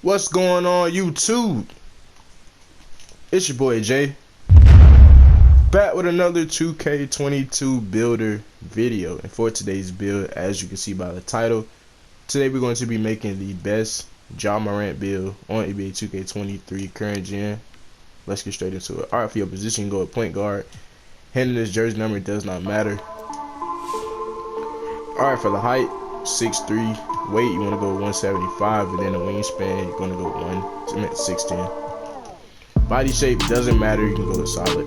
What's going on, YouTube? It's your boy Jay, back with another 2K22 builder video. And for today's build, as you can see by the title, today we're going to be making the best Morant build on NBA 2K23 current gen. Let's get straight into it. Alright, for your position, go at point guard. Handling this jersey number does not matter. Alright, for the height, 6'3". Weight, you want to go 175, and then the wingspan, you're going to go 6'10". Body shape doesn't matter, you can go with solid.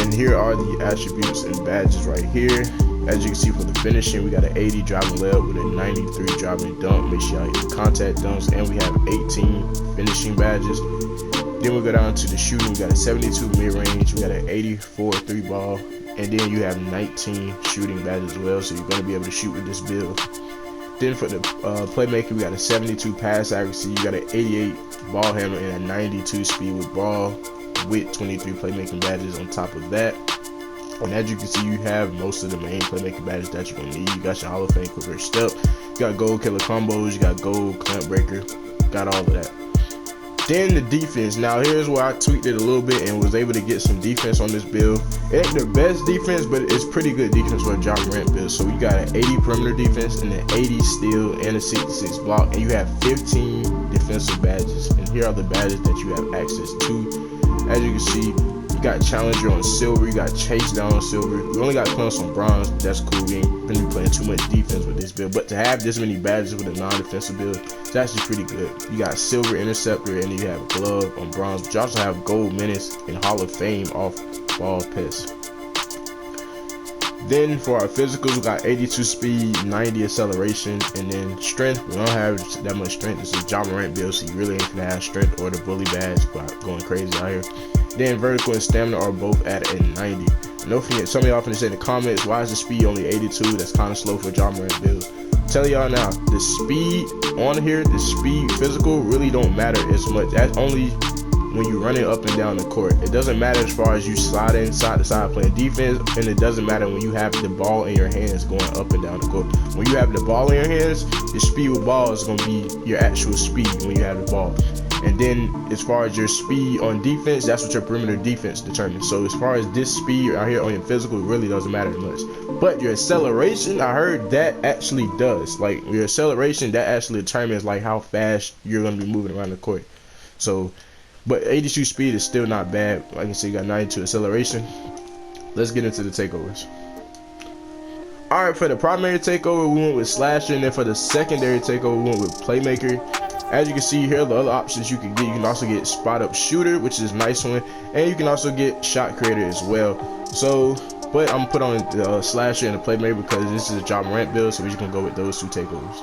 And here are the attributes and badges right here. As you can see, for the finishing, we got an 80 driving layup with a 93 driving dunk. Make sure y'all hit the contact dunks, and we have 18 finishing badges. Then we go down to the shooting. We got a 72 mid-range, we got an 84 3-ball, and then you have 19 shooting badges as well, so you're going to be able to shoot with this build. Then for the playmaking, we got a 72 pass accuracy, you got an 88 ball handle, and a 92 speed with ball, with 23 playmaking badges on top of that. And as you can see, you have most of the main playmaking badges that you're going to need. You got your Hall of Fame quicker step, you got gold killer combos, you got gold clamp breaker, got all of that. Then the defense. Now here's where I tweaked it a little bit and was able to get some defense on this build. It ain't the best defense, but it's pretty good defense for a Morant build. So we got an 80 perimeter defense, and an 80 steal, and a 66 block, and you have 15 defensive badges. And here are the badges that you have access to. As you can see, you got challenger on silver, you got chase down on silver. We only got clamps on bronze, but that's cool. We ain't really playing too much defense with this build, but to have this many badges with a non-defensive build, it's actually pretty good. You got silver interceptor, and you have a glove on bronze, but you also have gold menace and Hall of Fame off ball pass. Then for our physicals, we got 82 speed, 90 acceleration, and then strength. We don't have that much strength. This is a Morant build, so you really ain't gonna have strength or the bully badge going crazy out here. Then vertical and stamina are both at a 90. And don't forget, some of y'all finna say in the comments, why is the speed only 82? That's kind of slow for a Morant build. Tell y'all now, the speed on here, the speed physical really don't matter as much. That's only when you running up and down the court. It doesn't matter as far as you sliding side to side playing defense, and it doesn't matter when you have the ball in your hands going up and down the court. When you have the ball in your hands, your speed with ball is going to be your actual speed when you have the ball. And then as far as your speed on defense, that's what your perimeter defense determines. So as far as this speed out here on your physical, it really doesn't matter much. But your acceleration, I heard that actually does. Like your acceleration, that actually determines like how fast you're going to be moving around the court. So, but 82 speed is still not bad. Like I said, you got 92 acceleration. Let's get into the takeovers. Alright, for the primary takeover, we went with slasher, and then for the secondary takeover, we went with playmaker. As you can see here, the other options you can get, you can also get spot up shooter, which is a nice one, and you can also get shot creator as well. So, but I'm gonna put on the slasher and the playmaker because this is a Morant build, so we're just gonna go with those two takeovers.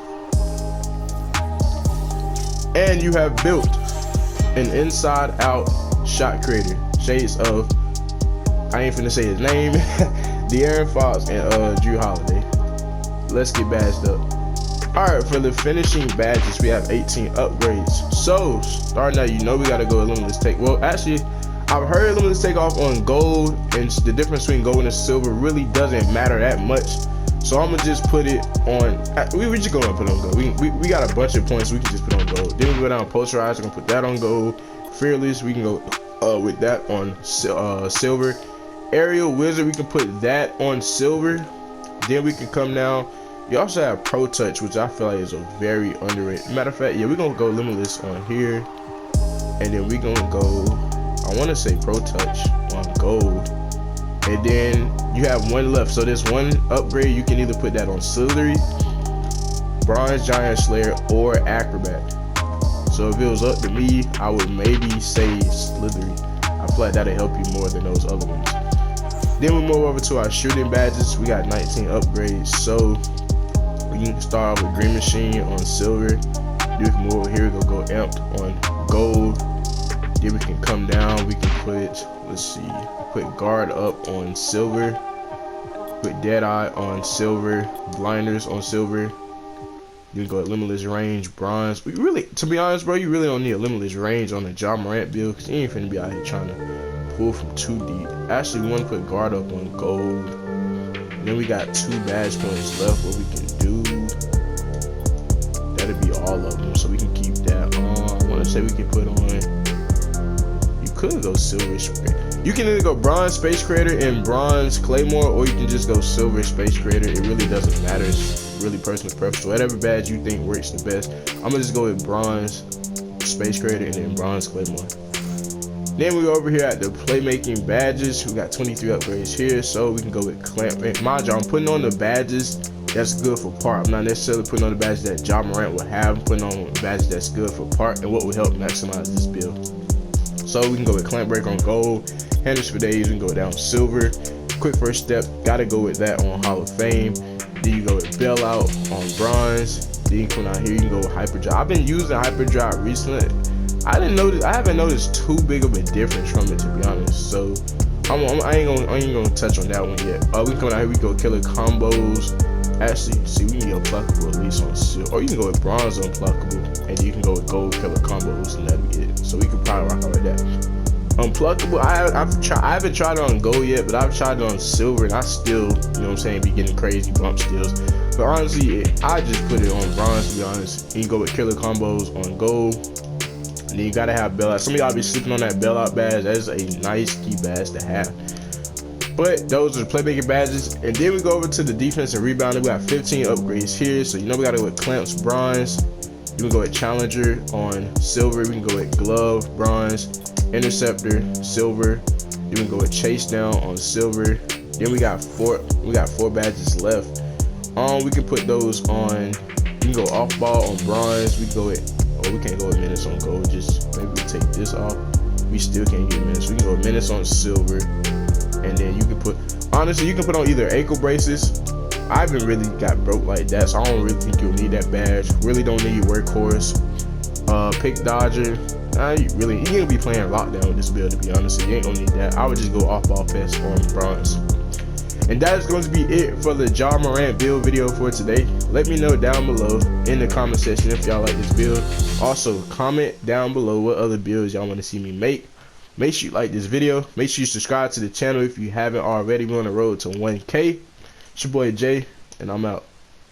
And you have built an inside out shot creator, shades of, I ain't finna say his name, De'Aaron Fox and Drew Holiday. Let's get badged up. Alright, for the finishing badges, we have 18 upgrades. So, starting out, you know we gotta go limitless take. Well, actually, I've heard limitless take off on gold, and the difference between gold and silver really doesn't matter that much. So I'm gonna just put it on. We just gonna put it on gold. We got a bunch of points we can just put on gold. Then we go down posterize. We're gonna put that on gold. Fearless, we can go with that on silver. Aerial wizard, we can put that on silver. Then we can come down. You also have Pro Touch, which I feel like is a very underrated. Matter of fact, yeah, we're gonna go limitless on here, and then we're gonna go, I want to say Pro Touch on gold, and then you have one left. So this one upgrade, you can either put that on Slithery, Bronze Giant Slayer, or Acrobat. So if it was up to me, I would maybe say Slithery. I feel like that'll help you more than those other ones. Then we move over to our shooting badges. We got 19 upgrades. So we can start off with Green Machine on silver. Then we can move over here, go amped on gold. Then we can come down, we can put, let's see, put guard up on silver, put Deadeye on silver, blinders on silver. You can go at limitless range, bronze. We really, to be honest, bro, you really don't need a limitless range on the Morant build, because you ain't finna be out here trying to pull from too deep. Actually, we want to put guard up on gold. Then we got 2 badge points left. What we can do, That'll be all of them, so we can keep that on. I want to say we can put on. You could go silver spray. You can either go bronze space creator and bronze claymore, or you can just go silver space creator. It really doesn't matter. It's really personal preference. Whatever badge you think works the best. I'm gonna just go with bronze space creator and then bronze claymore. Then we go over here at the playmaking badges. We got 23 upgrades here, so we can go with clamp. Mind you, I'm putting on the badges that's good for part. I'm not necessarily putting on the badges that Ja Morant would have. I'm putting on badges that's good for part and what will help maximize this build. So we can go with clamp break on gold, handles for days, we can go down silver. Quick first step, gotta go with that on Hall of Fame. Then you go with bailout on bronze. Then you come out here, you can go with hyperdrive. I've been using hyperdrive recently. I haven't noticed too big of a difference from it, to be honest. So I ain't gonna touch on that one yet. We come out here, we go killer combos. Actually, see, we can get unpluckable at least on silver, or you can go with bronze unpluckable, and you can go with gold killer combos, and that'll be it. So we could probably rock out like that. Unpluckable, I haven't tried it on gold yet, but I've tried it on silver, and I still, you know what I'm saying, be getting crazy bump steals. But honestly, I just put it on bronze, to be honest. You can go with killer combos on gold, and then you gotta have bailout. Some of y'all be sleeping on that bailout badge. That is a nice key badge to have. But those are the playmaking badges. And then we go over to the defense and rebounding. We got 15 upgrades here. So you know we gotta go with clamps, bronze. You can go with challenger on silver. We can go with glove, bronze, interceptor, silver. Then we can go with chase down on silver. Then we got four badges left. We can put those on. We can go off ball on bronze. We can go with, we can't go with minutes on gold. Just maybe we take this off. We still can't get minutes. We can go with minutes on silver. And then you can put, honestly, you can put on either ankle braces. I haven't really got broke like that, so I don't really think you'll need that badge. Really don't need workhorse. Pick dodger. You ain't be playing lockdown with this build, to be honest. So you ain't gonna need that. I would just go off ball fest on bronze. And that is going to be it for the Ja Morant build video for today. Let me know down below in the comment section if y'all like this build. Also, comment down below what other builds y'all want to see me make. Make sure you like this video. Make sure you subscribe to the channel if you haven't already. We're on the road to 1K. It's your boy Jay, and I'm out.